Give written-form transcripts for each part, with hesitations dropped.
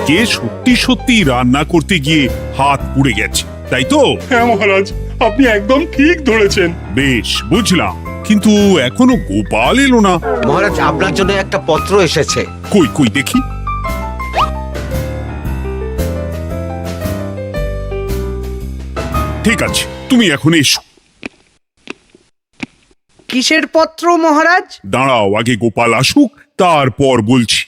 আজকে সত্যি সত্যি রান্না করতে গিয়ে হাত পুড়ে গেছে, তাই তো? হ্যাঁ মহারাজ, আপনি একদম ঠিক ধরেছেন। বেশ, বুঝলাম, কিন্তু এখনো গোপাল এলো না। মহারাজ, আপনার জন্য একটা পত্র এসেছে। কই কই দেখি। ঠিক আছে, তুমি এখন এসো। কিসের পত্র মহারাজ? দাঁড়াও, আগে গোপাল আসুক, তারপর বলছি।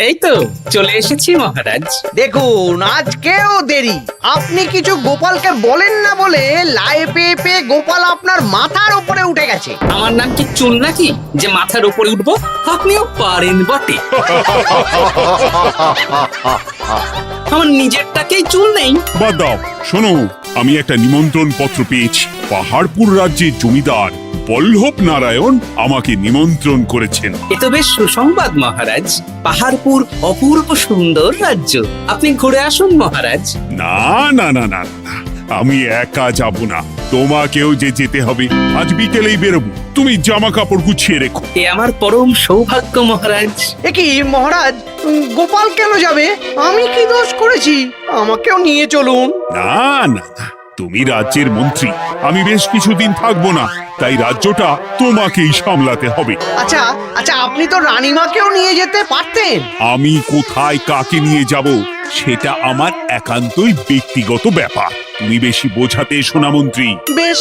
এই তো চলে এসেছি মহারাজ। দেখুন, আজকেও দেরি। আপনি কিছু গোপালকে বলেন না বলে লাই পেয়ে পেয়ে গোপাল আপনার মাথার উপরে উঠে গেছে। আমার নাম কি চুল নাকি যে মাথার উপরে উঠবো? আপনিও পারেন বটে। আমার নিজেরটাকেই চুল নেই। বাদ দাও, শোনো, আমি একটা নিমন্ত্রণ পত্র পেয়েছি। পাহাড়পুর রাজ্যের জমিদার বল্লভ নারায়ণ আমাকে নিমন্ত্রণ করেছেন। এ তো বেশ সুসংবাদ মহারাজ। পাহাড়পুর অপূর্ব সুন্দর রাজ্য, আপনি ঘুরে আসুন মহারাজ। না না না না না, আমি একা যাব না, তোমাকেও যে যেতে হবে। আজ বিকেলেই বেরোবো, তুমি জামা কাপড় গুছিয়ে রেখো। এ আমার পরম সৌভাগ্য মহারাজ। এ কি মহারাজ, গোপাল কেন যাবে? আমি কি দোষ করেছি? আমাকেও নিয়ে চলুন। না না না, তুমি রাজ্যের মন্ত্রী, আমি বেশ কিছুদিন থাকবো না, তাই রাজ্যটা তোমাকেই সামলাতে হবে। আচ্ছা আচ্ছা, আপনি তো রানীমাকেও নিয়ে যেতে পারতেন। আমি কোথায় কাকে নিয়ে যাব সেটা আমার একান্তই ব্যক্তিগত ব্যাপার। তুমি বেশি বোঝাতে এসো না মন্ত্রী। বেশ।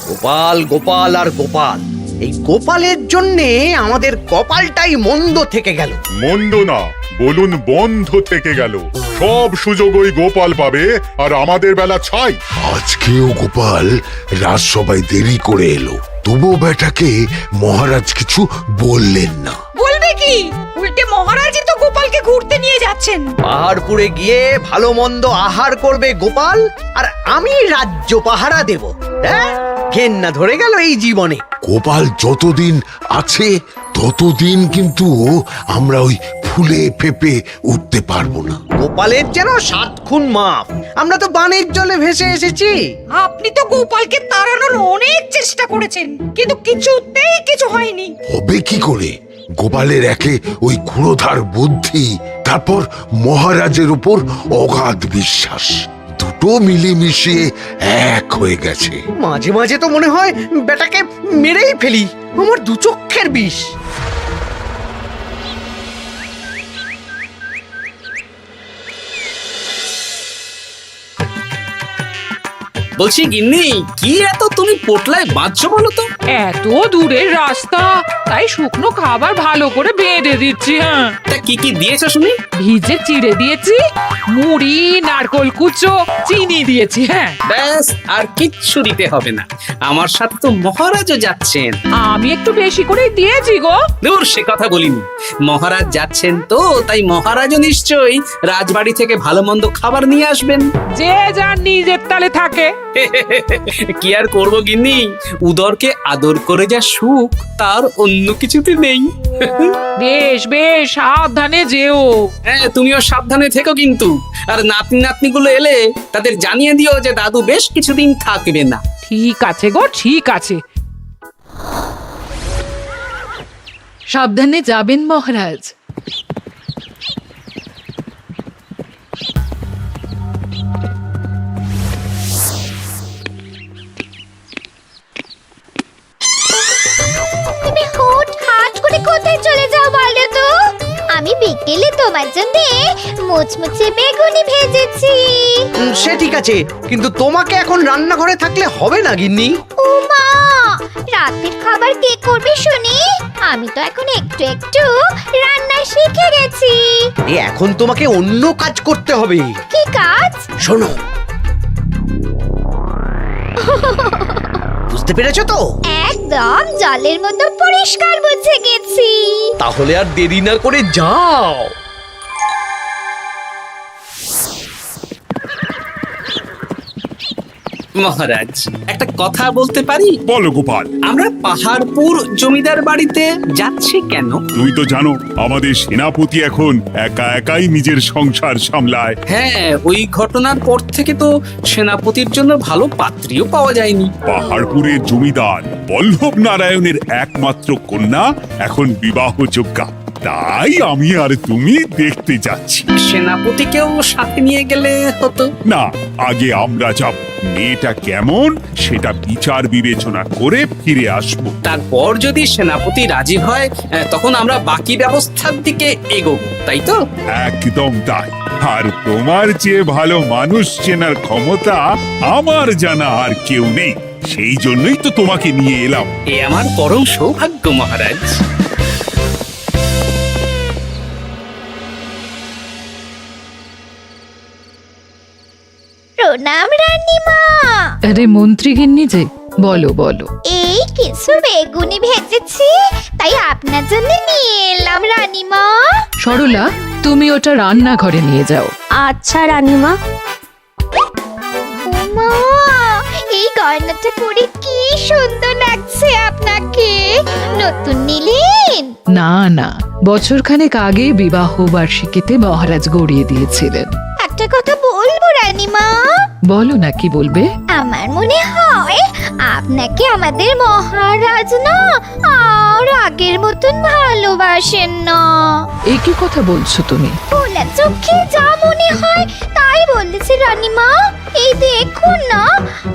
গোপাল গোপাল আর গোপাল, এই গোপালের জন্যে আমাদের কপালটাই মন্দ থেকে গেল। মন্দ না, বলুন বন্ধ থেকে গেল। সব সুযোগ ওই গোপাল পাবে, আর আমাদের বেলা ছাই। আজকেও গোপাল রাজসভায় দেরি করে এলো, তবুও বেটাকে মহারাজ কিছু বললেন না। বলবে কি? উল্টে মহারাজই তো গোপালকে ঘুরতে নিয়ে যাচ্ছেন। পাহাড়পুরে গিয়ে ভালো মন্দ আহার করবে গোপাল, আর আমি রাজ্য পাহারা দেব। হ্যাঁ, ঘেন্না ধরে গেল এই জীবনে। গোপাল যতদিন আছে ততদিন কিন্তু আমরা ওই ফুলে ফেপে উঠতে পারবো না। গোপালের যেন 7 খুন মাপ। আমরা তো বানের জলে ভেসে এসেছি। আপনি তো গোপালকে তাড়ানোর অনেক চেষ্টা করেছেন, কিন্তু কিছুতেই কিছু হয়নি। হবে কি করে? গোপালের একে ওই ক্ষুরোধার বুদ্ধি, তারপর মহারাজের উপর অগাধ বিশ্বাস, দুটো মিলেমিশে এক হয়ে গেছে। মাঝে মাঝে তো মনে হয় বেটাকে মেরেই ফেলি। আমার দু চক্ষের বিষ। বলছি গিন্নি, কি এত তুমি পোটলায় বাঁধছো বলো তো? এত দূরের রাস্তা, তাই শুকনো খাবার ভালো করে বেঁধে দিচ্ছি। হ্যাঁ, তা কি কি দিয়েছো শুনি? ভিজে চিড়ে দিয়েছি, মুড়ি, নারকোল কুচো, চিনি দিয়েছি। হ্যাঁ, ব্যাস, আর কিচ্ছু দিতে হবে না। আমার সাথে তো মহারাজও যাচ্ছেন। আমি একটু বেশি করে দিয়েছি গো। দূর, সে কথা বলিনি। মহারাজ যাচ্ছেন তো, তাই মহারাজও নিশ্চয়ই রাজবাড়ি থেকে ভালো মন্দ খাবার নিয়ে আসবেন। যে যার নিজের তালে থাকে। কি আর করবো গিন্নি, উদরকে আদর করে যা সুখ, তার অন্য কিছুতে নেই। বেশ বেশ, সাবধানে যেও। হ্যাঁ, তুমিও সাবধানে থেকো কিন্তু। আর নাতনি নাতনিগুলো এলে তাদের জানিয়ে দিও যে দাদু বেশ কিছুদিন থাকবে না। ঠিক আছে গো, ঠিক আছে। সাবধানে যাবেন মহারাজ। তুমি হুটহাট করে কোথায় চলে যাও বলো তো? আমি বিকেলে তোমার জন্য মুচমুচে বেগুনি ভেজেছি। সে ঠিক আছে, কিন্তু তোমাকে এখন রান্নাঘরে থাকলে হবে না গিন্নি। ও মা, রাতের খাবার কে করবে শুনি? আমি তো এখন একটু একটু রান্না শিখে গেছি। এখন তোমাকে অন্য কাজ করতে হবে। কি কাজ? শোনো, বুঝতে পেরেছো তো? একদম জলের মতো পরিষ্কার বুঝে গেছি। তাহলে আর দেরি না করে যাও। মহারাজ একটা কথা বলতে পারি? বলো গোপাল। আমরা পাহাড়পুর জমিদার বাড়িতে যাচ্ছি কেন? তুমি তো জানো আমাদের সেনাপতি এখন একা একাই নিজের সংসার সামলায়। হ্যাঁ, ওই ঘটনার পর থেকে তো সেনাপতির জন্য ভালো পাত্রীও পাওয়া যায়নি। পাহাড়পুরের জমিদার বল্লভ নারায়ণের একমাত্র কন্যা এখন বিবাহযোগ্যা, তাই আমি আর তুমি দেখতে যাচ্ছি। সেনাপতিকেও সাথে নিয়ে গেলে হতো। না, আগে আমরা যাব, মেয়েটা কেমন সেটা বিচার বিবেচনা করে ফিরে আসব। তারপর যদি সেনাপতি রাজি হয় তখন আমরা বাকি ব্যবস্থার দিকে এগোবো, তাই তো? একদম তাই। আর তোমার চেয়ে ভালো মানুষ চেনার ক্ষমতা আমার জানা আর কেউ নেই, সেই জন্যই তো তোমাকে নিয়ে এলাম। এ আমার পরম সৌভাগ্য মহারাজ। প্রণাম রানীমা। আরে মন্ত্রী গিন্নি যে, বলো বলো। এই কিছু বেগুনি ভেজেছি, তাই আপনার জন্য নিয়ে এলাম রানীমা। সরলা, তুমি ওটা রান্নাঘরে নিয়ে যাও। আচ্ছা রানীমা। ওমা, এই গয়নাটা পরে কি সুন্দর লাগছে আপনাকে। নতুন নিলেন? না না, বছরখানেক আগে বিবাহ বার্ষিকীতে মহারাজ গড়িয়ে দিয়েছিলেন। একটা কথা বলবো রানীমা? বলো না, কি বলবে? আমার মনে হয় আপনাকে আমাদের মহারাজ না আর আগের মতন ভালোবাসেন না। এ কি কথা বলছো তুমি? খোলা চোখে যা মনে হয় তাই বলেছে রানীমা। এই দেখুন না,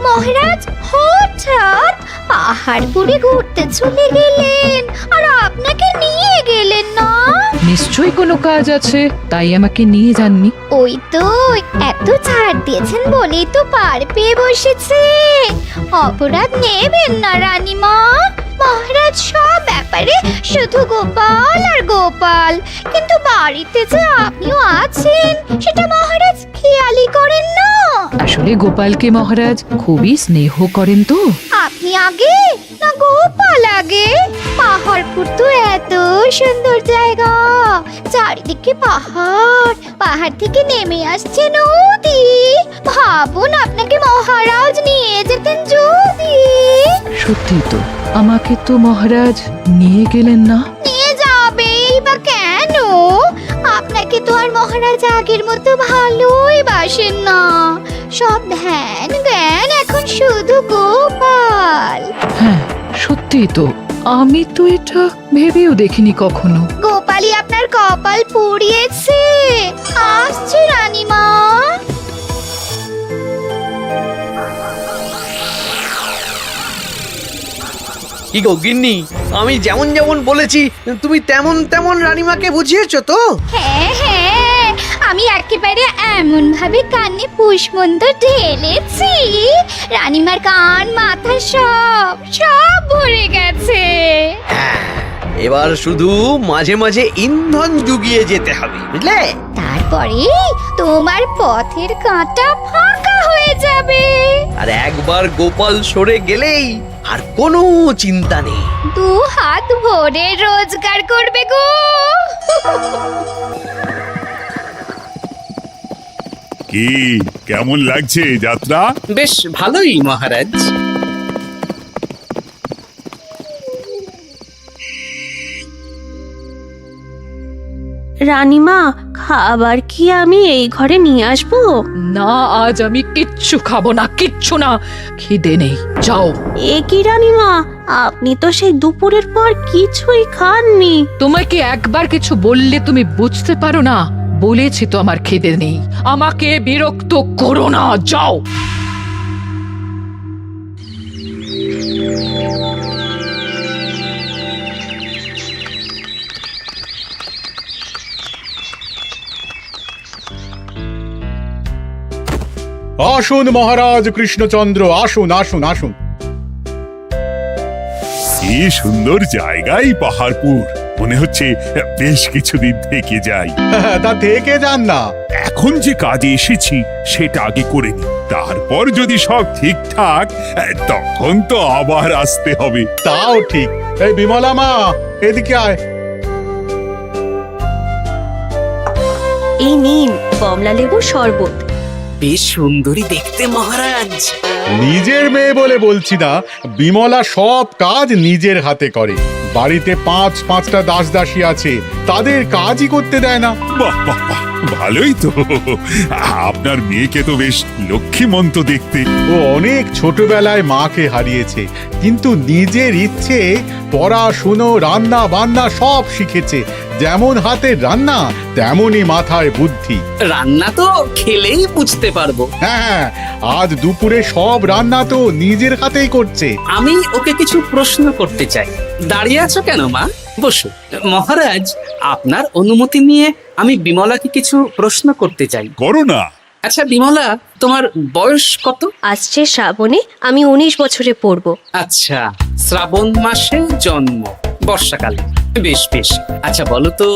মহারাজ হঠাৎ পাহাড়পুরে ঘুরতে চলে গেলেন আর আপনাকে নিয়ে গেলেন না। নিশ্চয়ই কোনো কাজ আছে, তাই আমাকে নিয়ে যাননি। ওই তো, এত ছাড় দিয়েছেন বলেই তো পার পেয়ে বসেছে। অপরাধ নেবেন না রানীমা। মহারাজ সব ব্যাপারে শুধু গোপাল আর গোপাল, কিন্তু বাড়িতে যে আপনিও আছেন সেটা মহারাজ খেয়ালই করেন না। আসলে গোপালকে মহারাজ খুবই স্নেহ করেন তো। আপনি আগে না গোপাল আগে? পাহাড়পুর তো এত সুন্দর জায়গা, চারিদিকে পাহাড়, পাহাড় থেকে নেমে আসছে নদী। ভাবুন আপনাকে মহারাজ নিয়ে যেতেন যদি। সত্যি তো, আমাকে তো মহারাজ নিয়ে গেলেন না। নিয়ে যাবেই বা কেন? আপনাকে তো আর মহারাজ আগের মতো ভালোই বাসেন না। সব ধ্যান জ্ঞান এখন শুধু গোপাল। হ্যাঁ সত্যি তো, আমি তো এটা ভেবেও দেখিনি কখনো। গোপালই আপনার কপাল পুড়িয়েছে। আসছে রানীমা। কি গো গিন্নি, আমি যেমন যেমন বলেছি তুমি তেমন তেমন রানীমাকে বুঝিয়েছো তো? হ্যাঁ হ্যাঁ, আমি একেবারে এমন ভাবে কানে পুষ্পমন্ত ঢেলেছি, রানীমার কান মাথা সব সব ভরে গেছে। এবার শুধু মাঝে মাঝে ইন্ধন জুগিয়ে যেতে হবে, বুঝলে? তারপরে তোমার পথের কাঁটা ফাঁকা হয়ে যাবে। আর একবার গোপাল সরে গেলেই আর কোনো চিন্তা নেই। দু হাত ভরে রোজগার করবে গো। কি কেমন লাগছে যাত্রা? বেশ ভালোই মহারাজ। রানীমা, খাবার কি আমি এই ঘরে নিয়ে আসবো? না, আজ আমি কিচ্ছু খাবো না, কিচ্ছু না, খিদে নেই, যাও। এ কি রানীমা, আপনি তো সেই দুপুরের পর কিছুই খাননি। তোমাকে একবার কিছু বললে তুমি বুঝতে পারো না? বলেছি তো আমার খিদে নেই, আমাকে বিরক্ত করো না, যাও। আসুন মহারাজ কৃষ্ণচন্দ্র, আসুন আসুন আসুন। কি সুন্দর জায়গায় পাহাড়পুর, মনে হচ্ছে বেশ কিছুদিন থেকে যাই। তা থেকে যান না। এখন যে কাজে এসেছি সেটা আগে করে নি, তারপর যদি সব ঠিকঠাক তখন তো আবার আসতে হবে। তাও ঠিক। এই বিমলা মা, এদিকে আয়। এই নিন কমলা লেবুর শরবত। বেশ সুন্দরী দেখতে মহারাজ। নিজের মেয়ে বলে বলছি না, বিমলা সব কাজ নিজের হাতে করে। বাড়িতে পাঁচটা দাস দাসী আছে, তাদের কাজই করতে দেয় না। বাহ বাহ বাহ, ভালোই তো। আপনার মেয়েকে তো বেশ লক্ষ্মীমন্ত দেখতে। ও অনেক ছোটবেলায় মাকে হারিয়েছে, কিন্তু নিজের ইচ্ছে পড়াশুনো রান্না বান্না সব শিখেছে। যেমন হাতে রান্না, তেমনই মাথায় বুদ্ধি। রান্না তো খেলেই বুঝতে পারবো। হ্যাঁ, আজ দুপুরে সব রান্না তো নিজের হাতেই করছে। আমি ওকে কিছু প্রশ্ন করতে চাই। দাঁড়িয়ে আছো কেন মা? বসো। মহারাজ, আপনার অনুমতি নিয়ে আমি বিমলাকে কিছু প্রশ্ন করতে চাই। করো না। আচ্ছা বিমলা, তোমার বয়স কত? আসছে শ্রাবণে আমি 19 বছরে পড়বো। আচ্ছা, শ্রাবণ মাসে জন্ম, বর্ষাকালে। বেশ বেশ। আচ্ছা বলো তো,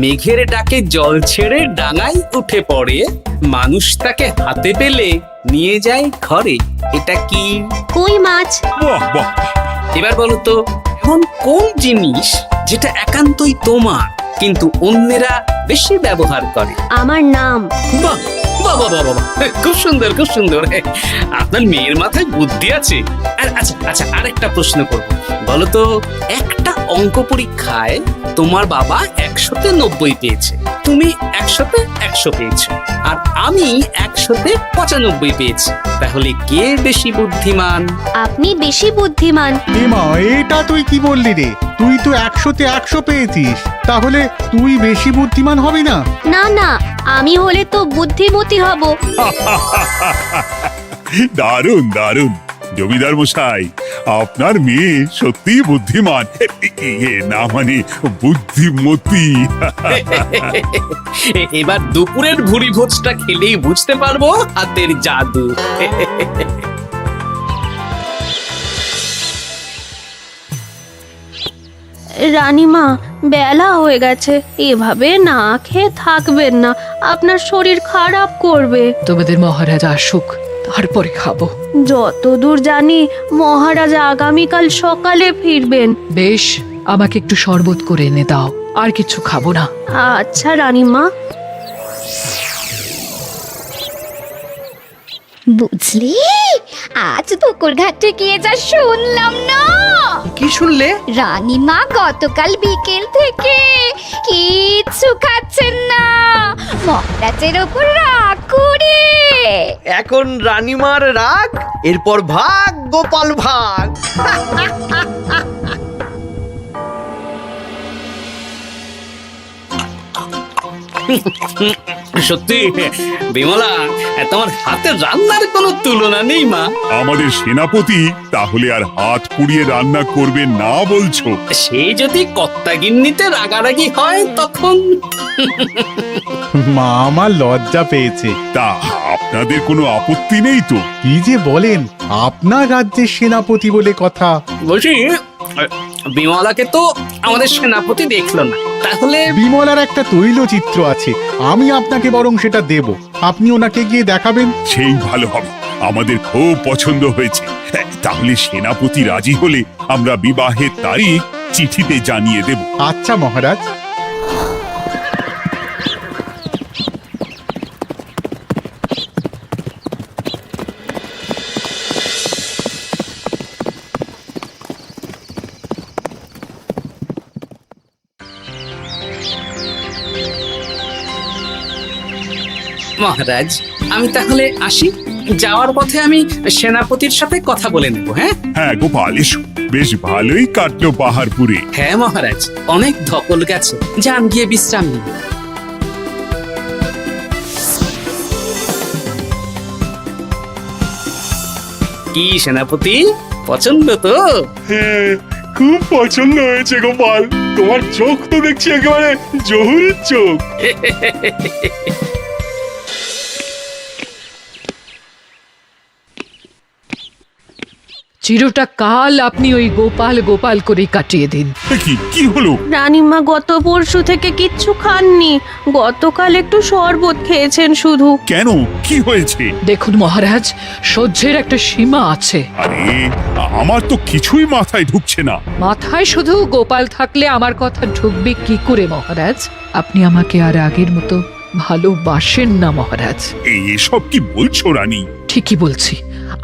মেঘের ডাকে জল ছেড়ে ডাঙায় উঠে পড়ে, মানুষ তাকে হাতে পেলে নিয়ে যায় ঘরে, এটা কি? কই মাছ। বাহ বাহ বাহ। এবার বলো তো, এমন কোন জিনিস যেটা একান্তই তোমার কিন্তু অন্যেরা বেশি ব্যবহার করে? আমার নাম। বাহ বাহ বাহ বাহ বাহ, খুব সুন্দর খুব সুন্দর। আপনার মেয়ের মাথায় বুদ্ধি আছে। আর আচ্ছা আচ্ছা, আরেকটা প্রশ্ন করব। বলো তো, একটা অঙ্ক পরীক্ষায় তোমার বাবা 100-তে 90 পেয়েছে, তুমি 100-তে 100 পেয়েছো, আর আমি 100-তে 95 পেয়েছি। তাহলে কে বেশি বুদ্ধিমান? আপনি বেশি বুদ্ধিমান। এমা, এটা তুই কি বললি রে? তুই তো 100-তে 100 পেয়েছিস, তাহলে তুই বেশি বুদ্ধিমান হবি না? না না, আমি হলে তো বুদ্ধিমতী হব। দারুণ দারুণ। জমিদার মশাই, আপনার মেয়ে সত্যি বুদ্ধিমান, না মানে বুদ্ধিমতী। এবার দুপুরের ভুরি ভোজটা খেলেই বুঝতে পারবো হাতের জাদু। রানীমা, বেলা হয়ে গেছে, এভাবে না খেয়ে থাকবেন না, আপনার শরীর খারাপ করবে। তোমাদের মহারাজ আসুক, তারপরে খাবো। যতদূর জানি মহারাজ আগামীকাল সকালে ফিরবেন। বেশ, আমাকে একটু শরবত করে এনে দাও, আর কিছু খাবো না। আচ্ছা রানীমা। বুঝলি, আজ পুকুর ঘাটে গিয়ে যা শুনলাম না। কি শুনলে? রানীমা গতকাল বিকেল থেকে কিচ্ছু খাচ্ছেন না, মহারাজের ওপর রাগ করে। এখন রানীমার রাগ, এরপর ভাগ গোপাল ভাগ। সত্যি বিমলা, তোমার হাতের রান্নার কোনো তুলনা নেই মা। আমাদের সেনাপতি তাহলে আর হাত পুড়িয়ে রান্না করবে না বলছো? সে যদি কর্তাগিন্নিতে রাগারাগি হয় তখন। মা আমার লজ্জা পেয়েছে। তা আপনাদের কোনো আপত্তি নেই তো? কি যে বলেন, আপনার রাজ্যের সেনাপতি বলে কথা। বলছি, বিমলাকে তো আমাদের সেনাপতি দেখলো না, তাহলে? বিমলার একটা তৈলচিত্র আছে, আমি আপনাকে বরং সেটা দেব, আপনি ওনাকে গিয়ে দেখাবেন। সেই ভালো হবে, আমাদের খুব পছন্দ হয়েছে। তাহলে সেনাপতি রাজি হলে আমরা বিবাহের তারিখ চিঠিতে জানিয়ে দেব। আচ্ছা মহারাজ। মহারাজ, আমি তাহলে আসি। যাওয়ার পথে আমি সেনাপতির সাথে কথা বলে নেব। হ্যাঁ হ্যাঁ গোপাল, এসো। বেশ ভালোই কাটলো পাহাড়পুরে। হ্যাঁ মহারাজ, অনেক ধকল গেছে, যান গিয়ে বিশ্রাম নিন। কি সেনাপতি, পছন্দ তো? হ্যাঁ, খুব পছন্দ হয়েছে গোপাল। তোমার চোখ তো দেখছি একেবারে জহুরির চোখ। চিরটা কাল আপনি ওই গোপাল গোপাল করে কাটিয়ে দিন। কি হলো? রানীমা গত পরশু থেকে কিচ্ছু খাননি, গতকাল একটু শরবত খেয়েছেন শুধু। কেন, কি হয়েছে? দেখুন মহারাজ, সহ্যের একটা সীমা আছে। আরে, আমার তো কিছুই মাথায় ঢুকছে না। মাথায় শুধু গোপাল থাকলে আমার কথা ঢুকবে কি করে মহারাজ? আপনি আমাকে আর আগের মতো ভালোবাসেন না মহারাজ। এসব কি বলছো রানী? ঠিকই বলছি,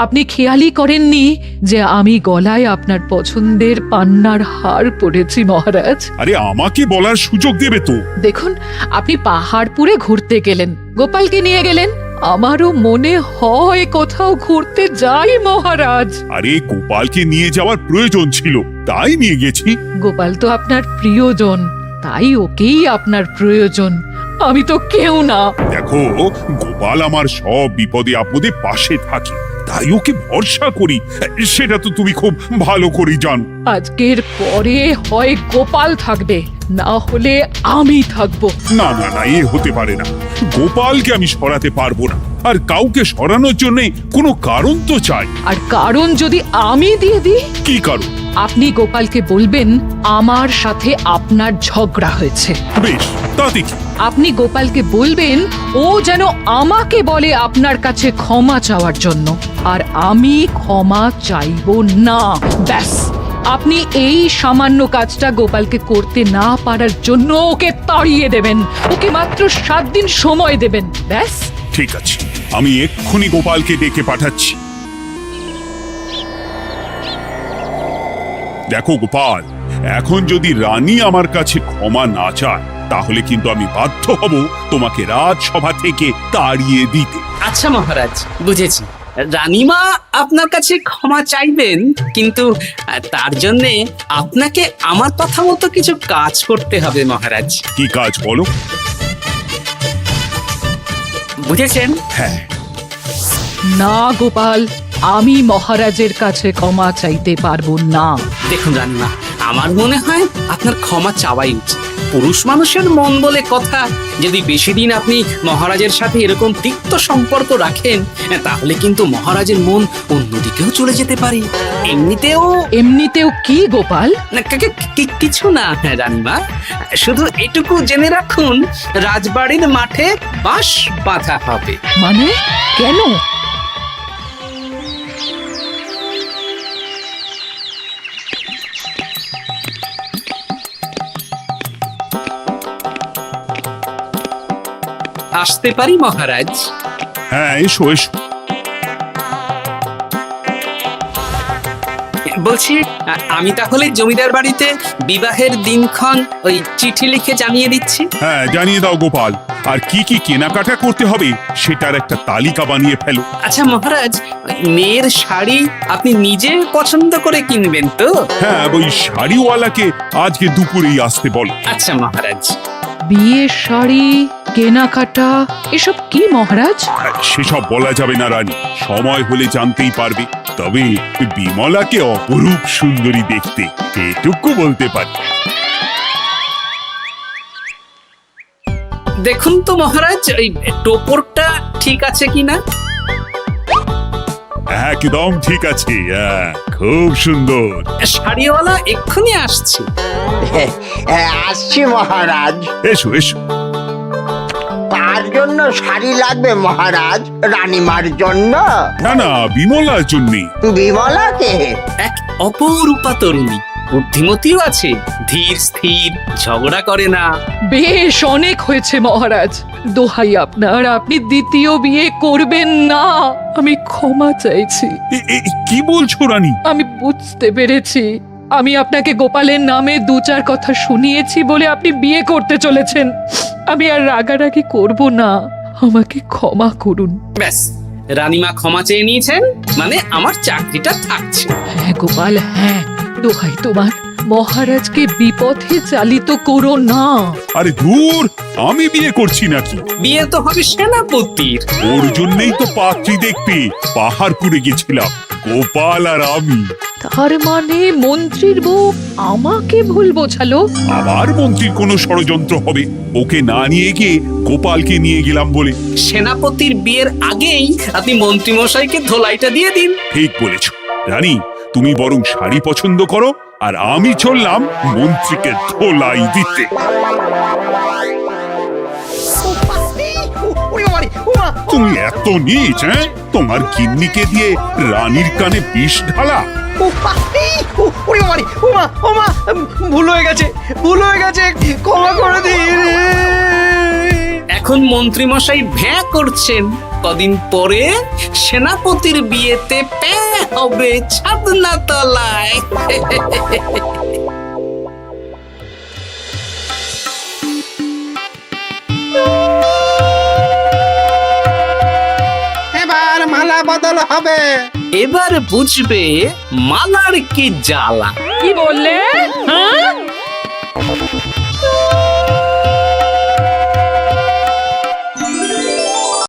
আপনি খেয়ালই করেননি যে আমি গলায় আপনার পছন্দের পান্নার হার পরেছি মহারাজ? আরে আমাকে বলার সুযোগ দেবে তো। দেখুন, আপনি পাহাড়পুরে ঘুরতে গেলেন, গোপালকে নিয়ে গেলেন। আমারও মনে হয় কোথাও ঘুরতে যাই মহারাজ। আরে গোপালকে নিয়ে যাওয়ার প্রয়োজন ছিল, তাই নিয়ে গেছি। গোপাল তো আপনার প্রিয়জন, তাই ওকেই আপনার প্রয়োজন, আমি তো কেউ না। দেখো, গোপাল আমার সব বিপদে আপদে পাশে থাকে, তাই ওকে ভরসা করি, সেটা তো তুমি খুব ভালো করে জানো। আজকের পরে হয় গোপাল থাকবে, না হলে আমি থাকবো। না না না, এ হতে পারে না। গোপালকে আমি সরাতে পারবো না, আর কাউকে সরানোর জন্য কোনো কারণ তো চাই। আর কারণ যদি আমি দিয়ে দিই? কি কারণ? আপনি গোপালকে বলবেন আমার সাথে আপনার ঝগড়া হয়েছে। বেশ, তাতে কি? আপনি গোপালকে বলবেন ও যেন আমাকে বলে আপনার কাছে ক্ষমা চাওয়ার জন্য, আর আমি ক্ষমা চাইবো না। ব্যাস, আপনি এই সামান্য কাজটা গোপালকে করতে না পারার জন্য ওকে তাড়িয়ে দেবেন, ওকে মাত্র 7 দিন সময় দেবেন। ব্যাস। ঠিক আছে, আমি এক্ষুনি গোপালকে ডেকে পাঠাচ্ছি। দেখো গোপাল, এখন যদি রানী আমার কাছে ক্ষমা না চায়, তাহলে কিন্তু আমি বাধ্য হব তোমাকে রাজসভা থেকে তাড়িয়ে দিতে। আচ্ছা মহারাজ, বুঝেছি। রানীমা আপনার কাছে ক্ষমা চাইবেন, কিন্তু তার জন্যে আপনাকে আমার কথা মতো কিছু কাজ করতে হবে মহারাজ। কি কাজ বলো? বুঝেছেন? হ্যাঁ। না গোপাল, আমি মহারাজের কাছে ক্ষমা চাইতে পারবো না। দেখুন রানীমা, আমার মনে হয় আপনার ক্ষমা চাওয়াই উচিত। পুরুষ মানুষের মন বলে কথা, যদি বেশি দিন আপনি মহারাজের সাথে এরকম তিক্ত সম্পর্ক রাখেন, তাহলে কিন্তু মহারাজের মন অন্যদিকেও চলে যেতে পারে। এমনিতেও কি গোপাল? না, কিছু না রানীমা, শুধু এটুকু জেনে রাখুন, রাজবাড়ির মাঠে বাঁশ বাঁধা হবে। মানে কেন? আসতে পারি মহারাজ? হ্যাঁ, এসো এসো। বলছি, আমি তাহলে জমিদার বাড়িতে বিবাহের দিনক্ষণ ওই চিঠি লিখে জানিয়ে দিচ্ছি। হ্যাঁ, জানিয়ে দাও গোপাল। আর কি কি কেনাকাটা করতে হবে সেটার একটা তালিকা বানিয়ে ফেলো। আচ্ছা মহারাজ, মেয়ের শাড়ি আপনি নিজে পছন্দ করে কিনবেন তো? হ্যাঁ, ওই শাড়িওয়ালাকে আজকে দুপুরেই আসতে বলো। আচ্ছা মহারাজ। বিয়ের শাড়ি, কেনাকাটা, এসব কি মহারাজ? সেসব বলা যাবে না রানী, সময় হলে জানতেই পারবে। তবে বিমলাকে অপরূপ সুন্দরী দেখতে, এটুকু বলতে পারি। দেখুন তো মহারাজ, ওই টোপরটা ঠিক আছে কিনা? একদম ঠিক আছে, খুব সুন্দর। শাড়িওয়ালা এক্ষুনি আসছে। আসছি মহারাজ। এসো এসো। কার জন্য শাড়ি লাগবে মহারাজ? রানীমার জন্য? না না, বিমলার জন্যে। বিমলাকে? এক অপরূপা তরুণী, বুদ্ধিমতীও আছে, ধীর স্থির, ঝগড়া করে না। বেশ, অনেক হয়েছে মহারাজ, দোহাই আপনার, আপনি দ্বিতীয় বিয়ে করবেন না। আমি ক্ষমা চাইছি। কি বলছো রানী? আমি বুঝতে পেরেছি, আমি আপনাকে গোপালের নামে 2-4 কথা শুনিয়েছি বলে আপনি বিয়ে করতে চলেছেন। আমি আর রাগারাগি করব না, আমাকে ক্ষমা করুন। ব্যাস, রানীমা ক্ষমা চেয়ে নিয়েছেন, মানে আমার চাকরিটা থাকছে। হ্যাঁ গোপাল, হ্যাঁ, দোহাই তোমার, মহারাজকে বিপথে চালিত করো না। আরে ধুর, আমি বিয়ে করছি নাকি? বিয়ে তো হবে সেনাপতির। ওর জন্যই তো পাত্রী দেখতে পাহাড়পুরে গেছিলাম, গোপাল আর আমি। তার মানে মন্ত্রীর বউ আমাকে ভুল বোঝালো? আবার মন্ত্রীর কোনো ষড়যন্ত্র হবে, ওকে না নিয়ে গিয়ে গোপালকে নিয়ে গেলাম বলে। সেনাপতির বিয়ের আগেই আপনি মন্ত্রী মশাইকে ধোলাইটা দিয়ে দিন। ঠিক বলেছ রানী, তুমি বরং শাড়ি পছন্দ করো, আর আমি চললাম মন্ত্রীকে ধোলাই দিতে। তুমি এত নীচ, তোমার গিন্নিকে দিয়ে রানীর কানে বিষ ঢালা? ভুল হয়ে গেছে, ক্ষমা করে দিন। এখন মন্ত্রীমশাই ভ্যাঁ করছেন, কদিন পরে সেনাপতির বিয়েতে প্যাঁ হবে ছাদনা তলায়। এবার মালা বদল হবে। এবার বুঝবে মালার কি জ্বালা। কি বললে? হ্যাঁ?